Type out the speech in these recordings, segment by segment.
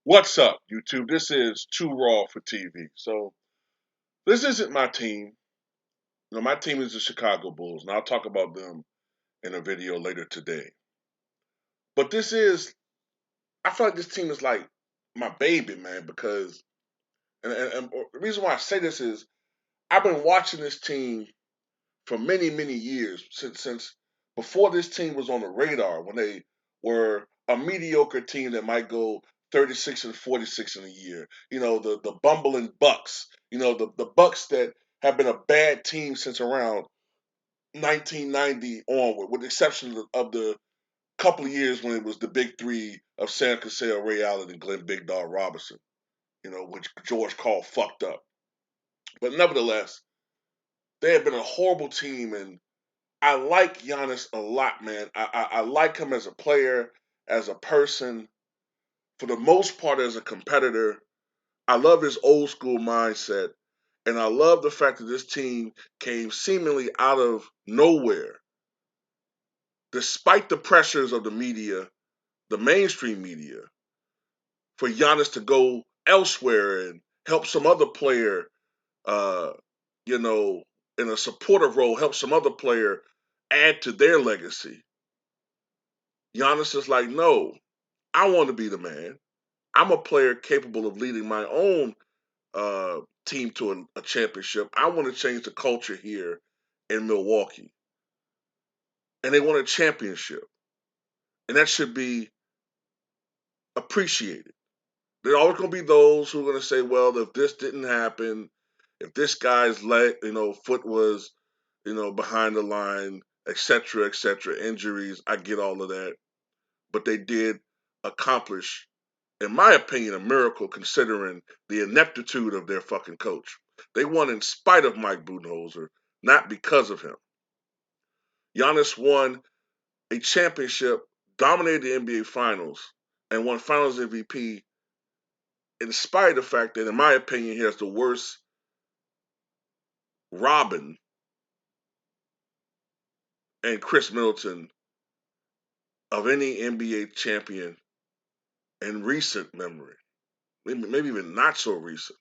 What's up, YouTube? This is Too Raw for TV. So this isn't my team. My team is the Chicago Bulls, and I'll talk about them in a video later today. But I feel like this team is like my baby, man, because, and the reason why I say this is I've been watching this team for many, many years, since before this team was on the radar, when they were a mediocre team that might go 36 and 46 in a year. The bumbling Bucks. The Bucks that have been a bad team since around 1990 onward, with the exception of the couple of years when it was the big three of Sam Cassell, Ray Allen, and Glenn Big Dog Robinson. Which George called fucked up. But nevertheless, they have been a horrible team, and I like Giannis a lot, man. I like him as a player, as a person, for the most part as a competitor. I love his old school mindset, and I love the fact that this team came seemingly out of nowhere, despite the pressures of the media, the mainstream media, for Giannis to go elsewhere and help some other player, uh, you know, in a supportive role, help some other player add to their legacy. Giannis is like, no, I want to be the man. I'm a player capable of leading my own team to a championship. I want to change the culture here in Milwaukee. And they want a championship. And that should be appreciated. There are always going to be those who are going to say, well, if this didn't happen, if this guy's foot was, behind the line, et cetera, injuries, I get all of that. But they did accomplish, in my opinion, a miracle considering the ineptitude of their fucking coach. They won in spite of Mike Budenholzer, not because of him. Giannis won a championship, dominated the NBA Finals, and won Finals MVP in spite of the fact that, in my opinion, he has the worst Robin and Chris Middleton of any NBA champion in recent memory. Maybe even not so recent.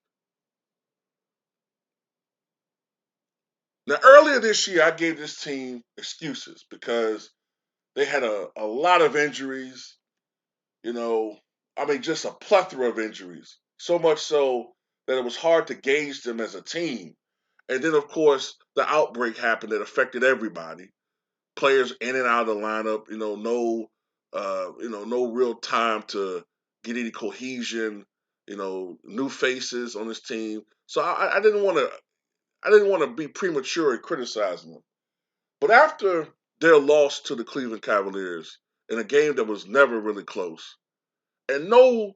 Now, earlier this year, I gave this team excuses because they had a lot of injuries, you know, just a plethora of injuries. So much so that it was hard to gauge them as a team. And then, of course, the outbreak happened that affected everybody. Players in and out of the lineup, no real time to get any cohesion, new faces on this team. So I didn't want to be premature in criticizing them. But after their loss to the Cleveland Cavaliers in a game that was never really close, and no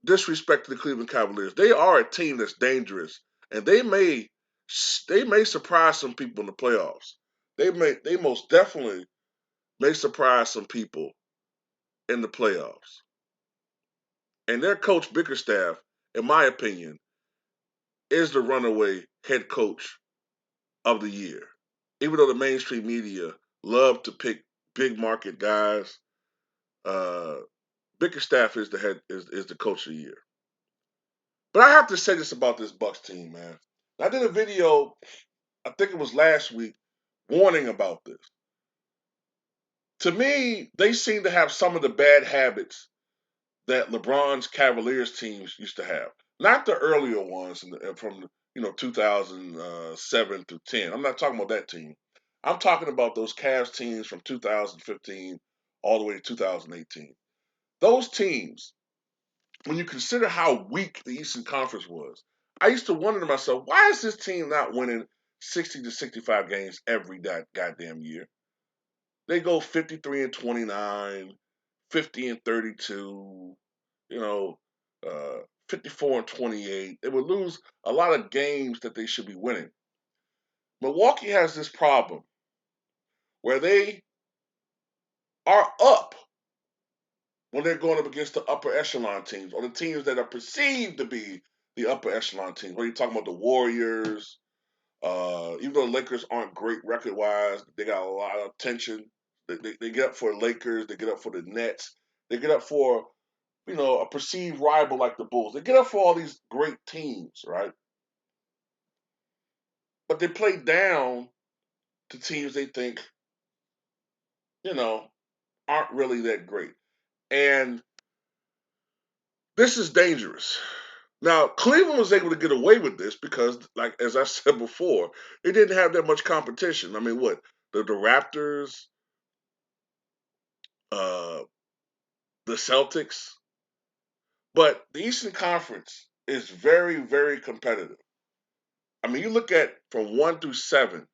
disrespect to the Cleveland Cavaliers, they are a team that's dangerous, and they may surprise some people in the playoffs. They most definitely may surprise some people in the playoffs. And their coach Bickerstaff, in my opinion, is the runaway head coach of the year. Even though the mainstream media love to pick big market guys, uh, Bickerstaff is the coach of the year. But I have to say this about this Bucks team, man. I did a video, I think it was last week, warning about this. To me, they seem to have some of the bad habits that LeBron's Cavaliers teams used to have. Not the earlier ones from 2007 through 10. I'm not talking about that team. I'm talking about those Cavs teams from 2015 all the way to 2018. Those teams, when you consider how weak the Eastern Conference was, I used to wonder to myself, why is this team not winning 60 to 65 games every goddamn year? They go 53 and 29, 50 and 32, you know, 54 and 28. They would lose a lot of games that they should be winning. Milwaukee has this problem where they are up when they're going up against the upper echelon teams, or the teams that are perceived to be the upper echelon teams. When you're talking about the Warriors, even though the Lakers aren't great record wise, they got a lot of attention. They get up for the Lakers, they get up for the Nets, they get up for a perceived rival like the Bulls. They get up for all these great teams, right? But they play down to teams they think, you know, aren't really that great. And this is dangerous. Now, Cleveland was able to get away with this because, like as I said before, they didn't have that much competition. I mean, what the Raptors, uh, the Celtics, but the Eastern Conference is very, very competitive. I mean, you look at from 1 through 7.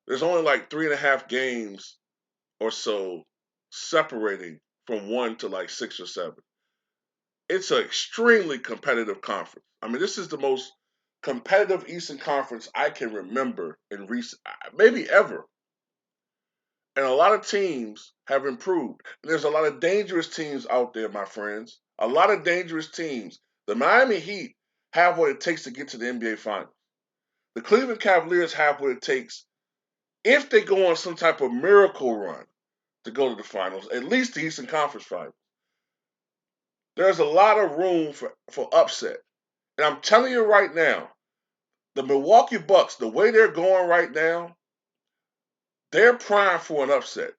There's only like 3.5 games or so separating from 1 to like 6 or 7. It's an extremely competitive conference. I mean, this is the most competitive Eastern Conference I can remember in recent, maybe ever. And a lot of teams have improved. And there's a lot of dangerous teams out there, my friends. A lot of dangerous teams. The Miami Heat have what it takes to get to the NBA Finals. The Cleveland Cavaliers have what it takes if they go on some type of miracle run to go to the finals, at least the Eastern Conference Finals. There's a lot of room for upset. And I'm telling you right now, the Milwaukee Bucks, the way they're going right now, they're primed for an upset.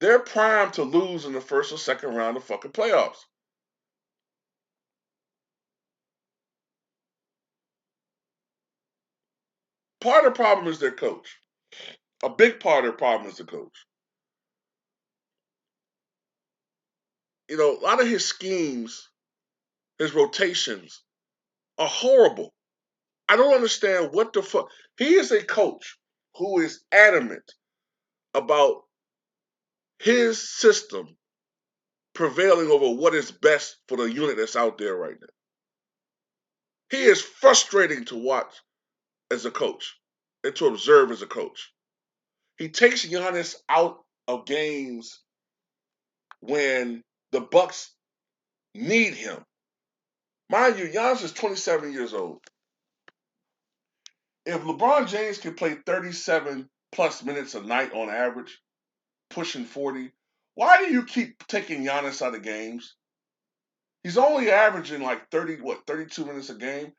They're primed to lose in the first or second round of fucking playoffs. Part of the problem is their coach. A big part of the problem is the coach. A lot of his schemes, his rotations are horrible. I don't understand what the fuck. He is a coach who is adamant about his system prevailing over what is best for the unit that's out there right now. He is frustrating to watch as a coach and to observe as a coach. He takes Giannis out of games when the Bucks need him. Mind you, Giannis is 27 years old. If LeBron James can play 37 plus minutes a night on average, pushing 40, why do you keep taking Giannis out of games? He's only averaging like 32 minutes a game.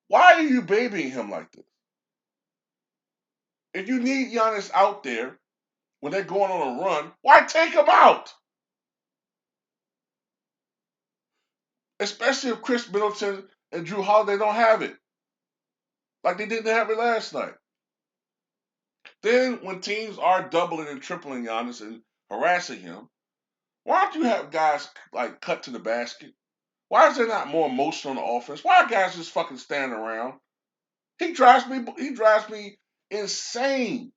Why are you babying him like this? If you need Giannis out there when they're going on a run, why take him out? Especially if Chris Middleton and Drew Holiday don't have it. Like they didn't have it last night. Then when teams are doubling and tripling Giannis and harassing him, why don't you have guys like cut to the basket? Why is there not more emotion on the offense? Why are guys just fucking standing around? He drives me insane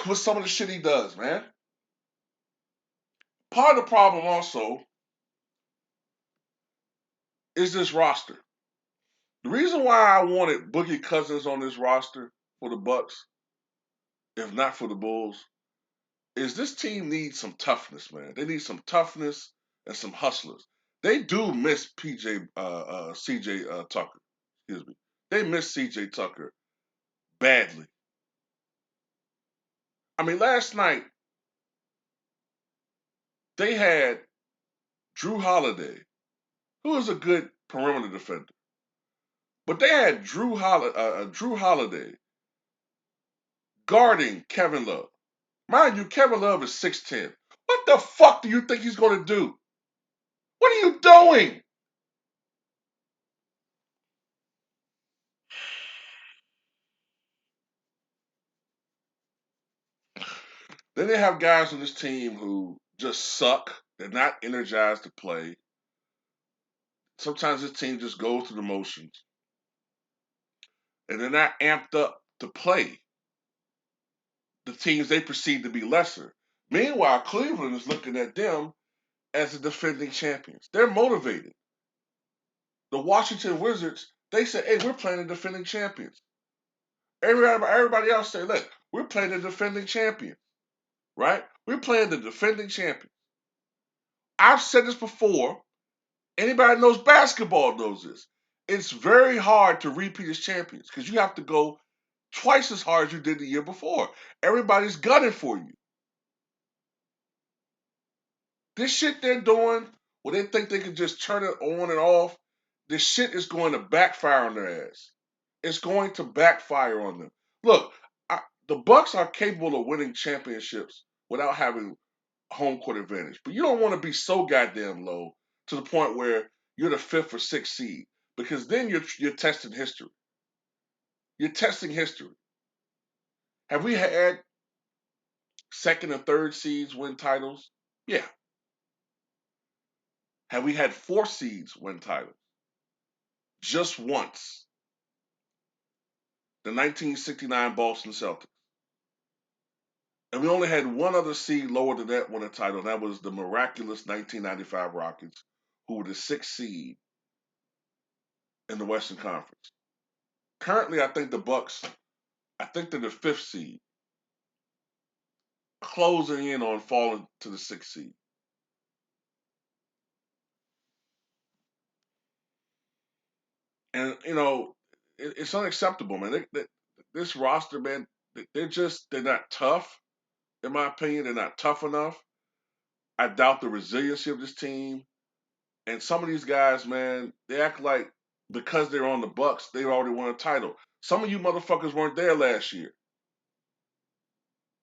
with some of the shit he does, man. Part of the problem also is this roster. The reason why I wanted Boogie Cousins on this roster for the Bucks, if not for the Bulls, is this team needs some toughness, man. They need some toughness and some hustlers. They do miss CJ Tucker. Excuse me. They miss CJ Tucker badly. I mean, last night they had Drew Holiday, who is a good perimeter defender, but they had Drew Holiday guarding Kevin Love. Mind you, Kevin Love is 6'10". What the fuck do you think he's going to do? What are you doing? Then they have guys on this team who just suck. They're not energized to play. Sometimes this team just goes through the motions. And they're not amped up to play the teams they perceive to be lesser. Meanwhile, Cleveland is looking at them as the defending champions. They're motivated. The Washington Wizards, they say, hey, we're playing the defending champions. Everybody else say, look, we're playing the defending champion, right? We're playing the defending champion. I've said this before. Anybody that knows basketball knows this. It's very hard to repeat as champions because you have to go twice as hard as you did the year before. Everybody's gunning for you. This shit they're doing, where they think they can just turn it on and off, this shit is going to backfire on their ass. It's going to backfire on them. Look, the Bucks are capable of winning championships without having home court advantage, but you don't want to be so goddamn low to the point where you're the fifth or sixth seed, because then you're testing history. You're testing history. Have we had second and third seeds win titles? Yeah. Have we had four seeds win titles? Just once. The 1969 Boston Celtics. And we only had one other seed lower than that win a title, and that was the miraculous 1995 Rockets, who were the sixth seed in the Western Conference. Currently, I think the Bucks, I think they're the fifth seed, closing in on falling to the sixth seed. And, it's unacceptable, man. This roster, man, they're not tough, in my opinion. They're not tough enough. I doubt the resiliency of this team. And some of these guys, man, they act like because they're on the Bucks, they already won a title. Some of you motherfuckers weren't there last year.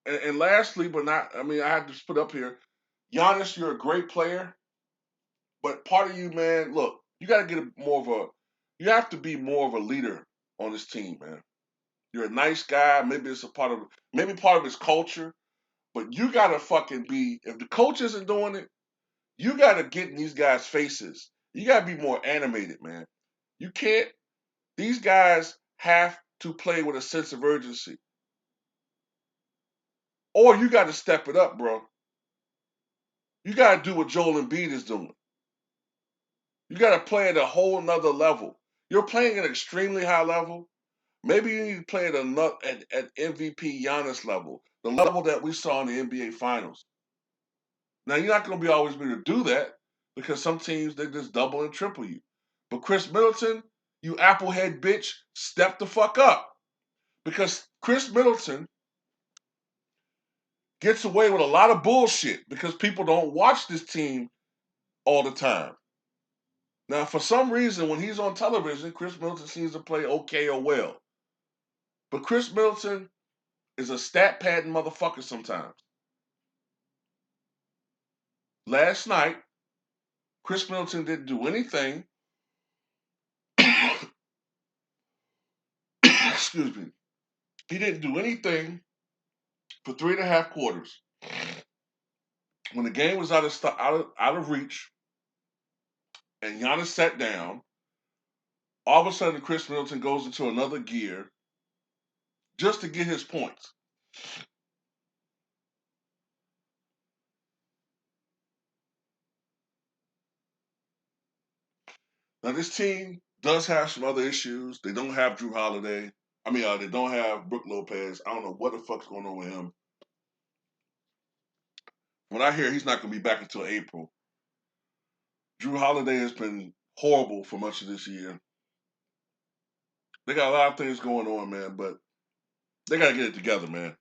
And lastly, but not, I mean, I had to put up here, Giannis, you're a great player, but part of you, man, look, you got to you have to be more of a leader on this team, man. You're a nice guy. Maybe part of his culture, but you got to fucking be, if the coach isn't doing it, you got to get in these guys' faces. You got to be more animated, man. You can't, these guys have to play with a sense of urgency. Or you got to step it up, bro. You got to do what Joel Embiid is doing. You got to play at a whole nother level. You're playing at an extremely high level. Maybe you need to play at MVP Giannis level, the level that we saw in the NBA Finals. Now, you're not going to always be able to do that because some teams, they just double and triple you. But Chris Middleton, you applehead bitch, step the fuck up. Because Chris Middleton gets away with a lot of bullshit because people don't watch this team all the time. Now, for some reason, when he's on television, Chris Middleton seems to play okay or well. But Chris Middleton is a stat padding motherfucker sometimes. Last night, Chris Middleton didn't do anything. Excuse me. He didn't do anything for 3.5 quarters. When the game was out of reach, and Giannis sat down, all of a sudden Chris Middleton goes into another gear just to get his points. Now this team does have some other issues. They don't have Drew Holiday. They don't have Brook Lopez. I don't know what the fuck's going on with him. When I hear he's not going to be back until April. Drew Holiday has been horrible for much of this year. They got a lot of things going on, man, but they got to get it together, man.